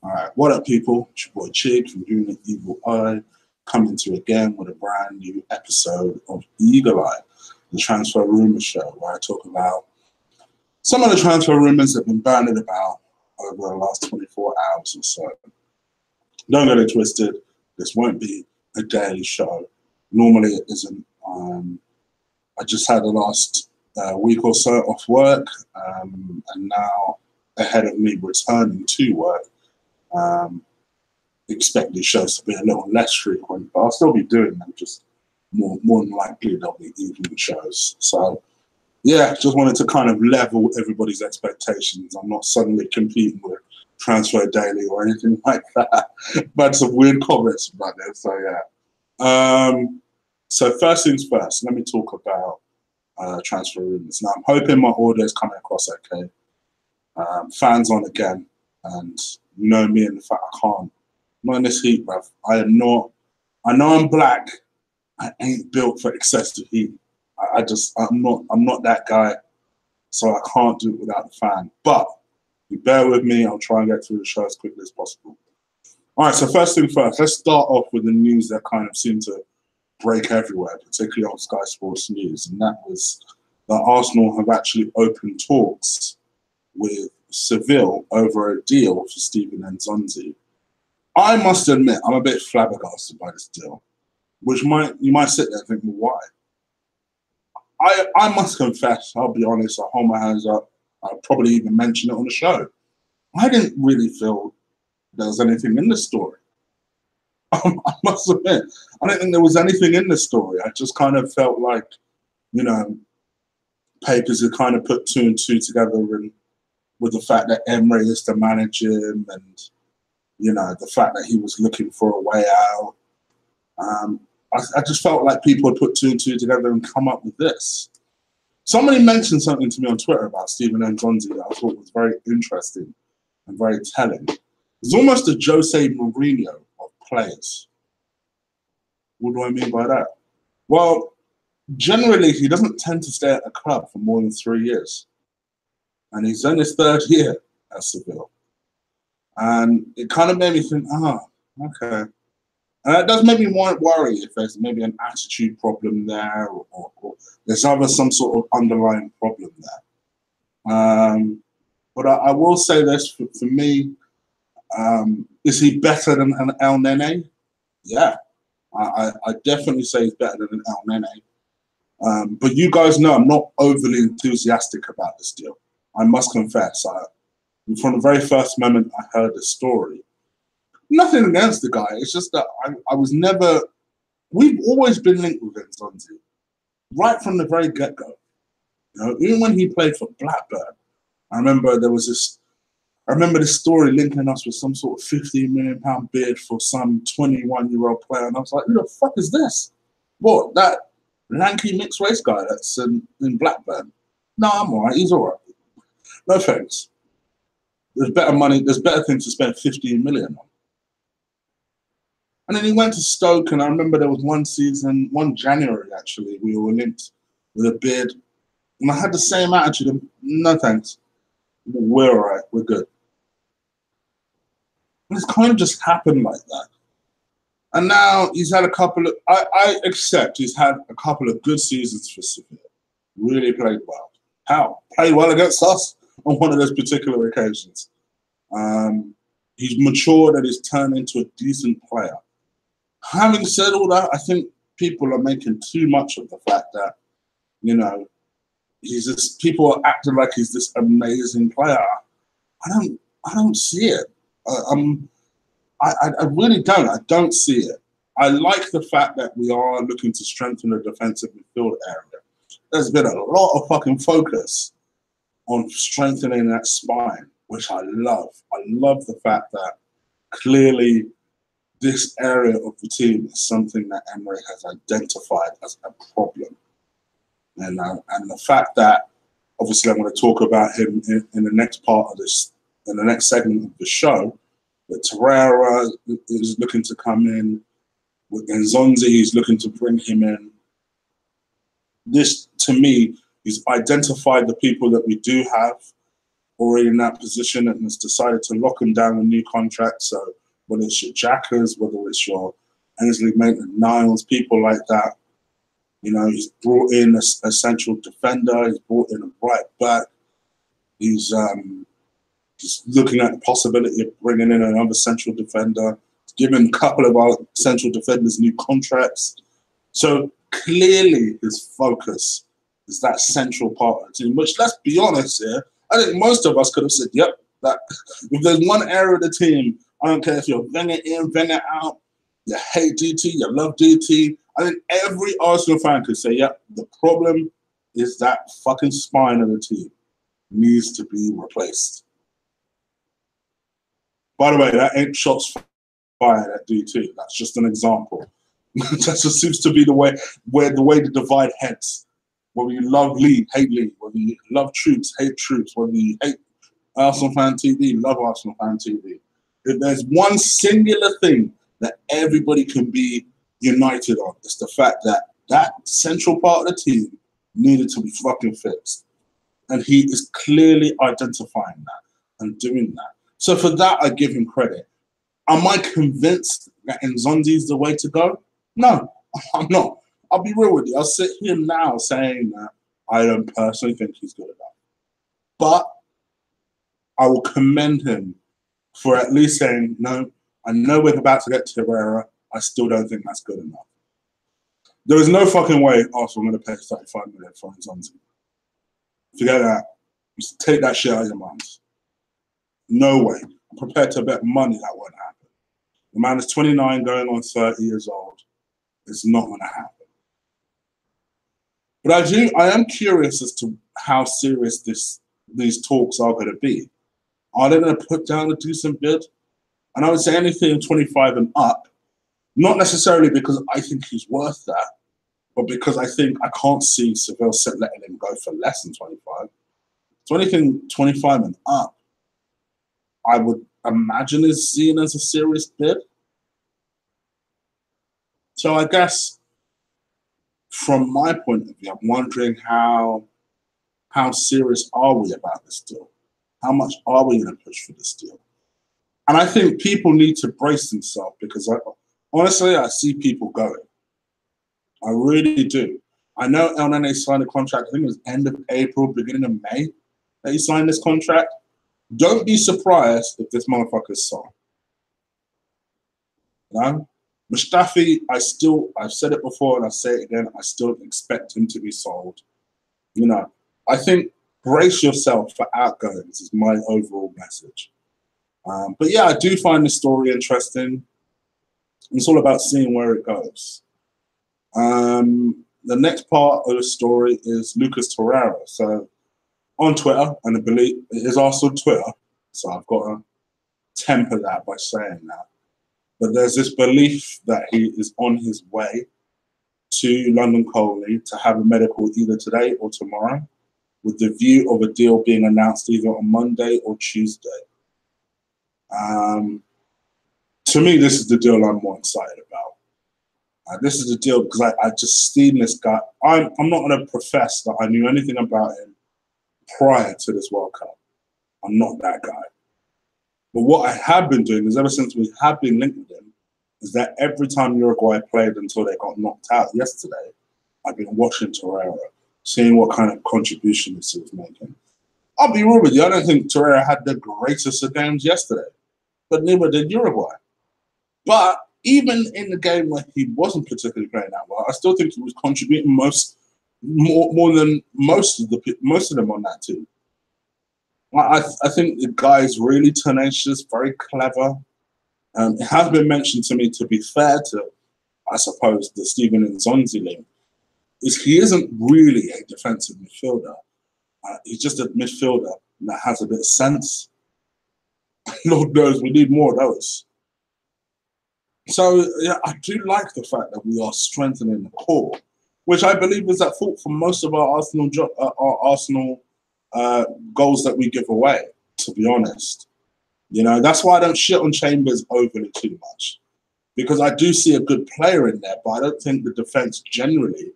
All right, what up, people? It's your boy Chig from Unit Evil Eye, coming to you again with a brand new episode of Eagle Eye, the transfer rumor show, where I talk about some of the transfer rumors that have been bandied about over the last 24 hours or so. Don't get it twisted. This won't be a daily show. Normally, it isn't. I just had the last week or so off work, and now ahead of me returning to work. Expect these shows to be a little less frequent, but I'll still be doing them, just more than likely they'll be evening shows. So yeah, just wanted to kind of level everybody's expectations. I'm not suddenly competing with Transfer Daily or anything like that. But some weird comments about this, so yeah. So first things first, let me talk about transfer rumors. Now I'm hoping my audio is coming across okay. Fans on again, and you know me and the fact I can't. I'm not in this heat, bruv. I am not. I know I'm black. I ain't built for excessive heat. I'm not that guy. So I can't do it without the fan. But you bear with me. I'll try and get through the show as quickly as possible. All right. So first thing first, let's start off with the news that kind of seemed to break everywhere, particularly on Sky Sports News, and that was that Arsenal have actually opened talks with Seville over a deal for Steven Nzonzi. I must admit, I'm a bit flabbergasted by this deal, which you might sit there and think, well, why? I must confess, I'll be honest, I'll hold my hands up, I'll probably even mention it on the show. I didn't really feel there was anything in the story. I must admit, I didn't think there was anything in the story. I just kind of felt like, you know, papers had kind of put two and two together, and with the fact that Emery is to manage him, and you know, the fact that he was looking for a way out. I just felt like people had put two and two together and come up with this. Somebody mentioned something to me on Twitter about Steven Nzonzi that I thought was very interesting and very telling. It's almost a Jose Mourinho of players. What do I mean by that? Well, generally, he doesn't tend to stay at a club for more than 3 years. And he's in his third year at Seville. And it kind of made me think, okay. And that does make me worry if there's maybe an attitude problem there, or there's some sort of underlying problem there. But I will say this, for me, is he better than an El Nene? Yeah, I definitely say he's better than an El Nene. But you guys know I'm not overly enthusiastic about this deal. I must confess, from the very first moment I heard the story, nothing against the guy. It's just that I was never. We've always been linked with Nzonzi, right from the very get-go. You know, even when he played for Blackburn, I remember there was this. I remember this story linking us with some sort of £15 million bid for some 21-year-old player, and I was like, "Who the fuck is this? What, that lanky mixed race guy that's in Blackburn? No, I'm all right. He's all right. No thanks. There's better money. There's better things to spend 15 million on." And then he went to Stoke, and I remember there was one season, one January actually, we were linked with a bid, and I had the same attitude. No thanks. We're all right. We're good. And it's kind of just happened like that. And now he's had a couple of. I accept he's had a couple of good seasons for Sevilla. Really played well. How? Played well against us on one of those particular occasions. He's matured and he's turned into a decent player. Having said all that, I think people are making too much of the fact that, you know, people are acting like he's this amazing player. I don't see it. I really don't. I don't see it. I like the fact that we are looking to strengthen the defensive midfield area. There's been a lot of fucking focus on strengthening that spine, which I love. I love the fact that clearly this area of the team is something that Emery has identified as a problem. And the fact that, obviously I'm going to talk about him in the next part of this, in the next segment of the show, that Torreira is looking to come in, with Nzonzi, he's looking to bring him in. This, to me, he's identified the people that we do have, already in that position and has decided to lock him down with new contracts. So whether it's your Jackers, whether it's your Ainsley Maitland-Niles, people like that, you know, he's brought in a central defender. He's brought in a right back. He's just looking at the possibility of bringing in another central defender. He's given a couple of our central defenders new contracts. So clearly his focus is that central part of the team, which, let's be honest here, I think most of us could have said, yep, that if there's one area of the team, I don't care if you're Wenger in, Wenger out, you hate DT, you love DT. I think every Arsenal fan could say, yep, the problem is that fucking spine of the team needs to be replaced. By the way, that ain't shots fired at DT. That's just an example. That just seems to be the way the divide heads. Whether you love Lee, hate Lee. Whether you love troops, hate troops. Whether you hate Arsenal fan TV, love Arsenal fan TV. If there's one singular thing that everybody can be united on, it's the fact that that central part of the team needed to be fucking fixed. And he is clearly identifying that and doing that. So for that, I give him credit. Am I convinced that Nzonzi is the way to go? No, I'm not. I'll be real with you. I'll sit here now saying that I don't personally think he's good enough. But I will commend him for at least saying, no, I know we're about to get to Torreira. I still don't think that's good enough. There is no fucking way Arsenal are going to pay 35 million for Nzonzi. Forget that. Just take that shit out of your minds. No way. I'm prepared to bet money that won't happen. The man is 29 going on 30 years old. It's not going to happen. But I am curious as to how serious these talks are going to be. Are they going to put down a decent bid? And I would say anything 25 and up, not necessarily because I think he's worth that, but because I think I can't see Seville letting him go for less than 25. So anything 25 and up, I would imagine is seen as a serious bid. So I guess from my point of view, I'm wondering how serious are we about this deal? How much are we going to push for this deal? And I think people need to brace themselves because honestly, I see people going. I really do. I know El Nene signed a contract, I think it was end of April, beginning of May that he signed this contract. Don't be surprised if this motherfucker's sold. You know? Mustafi, I've said it before and I'll say it again, I still expect him to be sold. You know, I think brace yourself for outgoings is my overall message. But yeah, I do find the story interesting. It's all about seeing where it goes. The next part of the story is Lucas Torreira. So on Twitter, and I believe it is also Twitter, so I've got to temper that by saying that. But there's this belief that he is on his way to London Colney to have a medical either today or tomorrow, with the view of a deal being announced either on Monday or Tuesday. To me, this is the deal I'm more excited about. This is the deal because I just seen this guy. I'm not going to profess that I knew anything about him prior to this World Cup. I'm not that guy. But what I have been doing is ever since we have been linked with him, is that every time Uruguay played until they got knocked out yesterday, I've been watching Torreira, seeing what kind of contribution this was making. I'll be real with you, I don't think Torreira had the greatest of games yesterday, but neither did Uruguay. But even in the game where he wasn't particularly playing that well, I still think he was contributing more than most of them on that team. I think the guy is really tenacious, very clever. It has been mentioned to me, to be fair to, I suppose, the Steven Nzonzi link, is he isn't really a defensive midfielder. He's just a midfielder that has a bit of sense. Lord knows we need more of those. So yeah, I do like the fact that we are strengthening the core, which I believe is at fault for most of our Arsenal goals that we give away, to be honest. You know, that's why I don't shit on Chambers overly too much, because I do see a good player in there, but I don't think the defence generally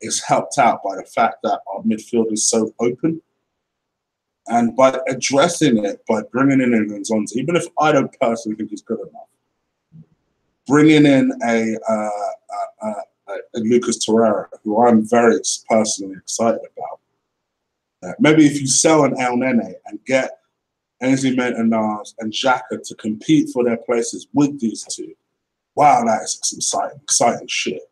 is helped out by the fact that our midfield is so open. And by addressing it, by bringing in Nzonzi, even if I don't personally think he's good enough, bringing in a Lucas Torreira, who I'm very personally excited about. Maybe if you sell an El Nene and get Ainsley Maitland-Niles and Xhaka to compete for their places with these two, wow, that is some exciting shit.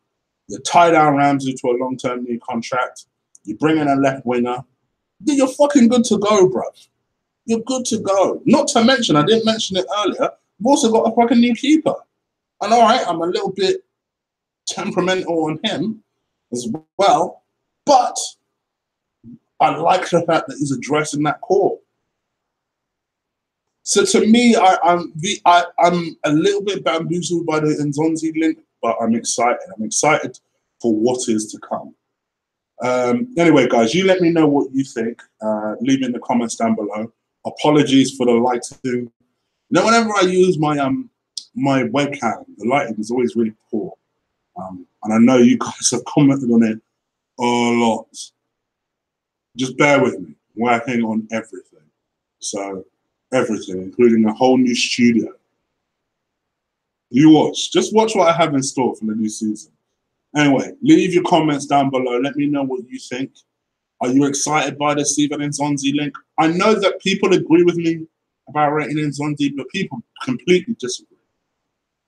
You tie down Ramsey to a long-term new contract. You bring in a left winger. You're fucking good to go, bruv. You're good to go. Not to mention, I didn't mention it earlier, we've also got a fucking new keeper. And all right, I'm a little bit temperamental on him as well, but I like the fact that he's addressing that core. So to me, I'm a little bit bamboozled by the Nzonzi link, but I'm excited. I'm excited for what is to come. Anyway, guys, you let me know what you think. Leave in the comments down below. Apologies for the lighting. You know, whenever I use my my webcam, the lighting is always really poor. And I know you guys have commented on it a lot. Just bear with me. Working on everything. So everything, including a whole new studio. You watch. Just watch what I have in store for the new season. Anyway, leave your comments down below. Let me know what you think. Are you excited by the Steven Nzonzi link? I know that people agree with me about rating Nzonzi, but people completely disagree.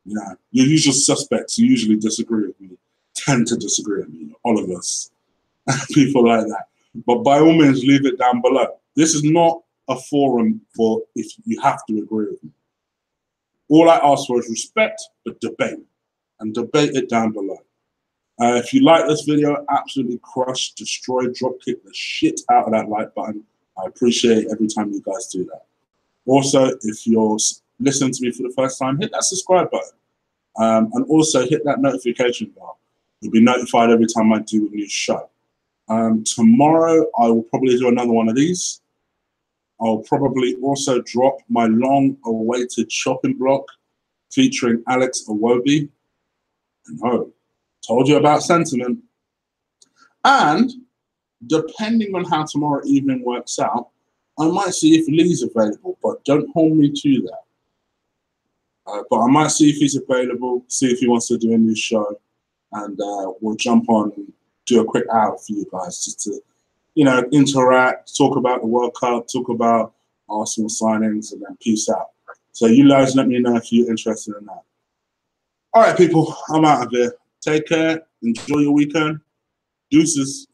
You know, your usual suspects who usually disagree with me tend to disagree with me. All of us. People like that. But by all means, leave it down below. This is not a forum for if you have to agree with me. All I ask for is respect, but debate. And debate it down below. If you like this video, absolutely crush, destroy, dropkick the shit out of that like button. I appreciate it every time you guys do that. Also, if you're listening to me for the first time, hit that subscribe button. And also hit that notification bell. You'll be notified every time I do a new show. Tomorrow, I will probably do another one of these. I'll probably also drop my long-awaited shopping block featuring Alex Iwobi. No, told you about sentiment. And depending on how tomorrow evening works out, I might see if Lee's available, but don't hold me to that. But I might see if he's available, see if he wants to do a new show, and we'll jump on and do a quick hour for you guys just to, you know, interact, talk about the World Cup, talk about Arsenal signings, and then peace out. So you guys let me know if you're interested in that. All right, people, I'm out of here. Take care. Enjoy your weekend. Deuces.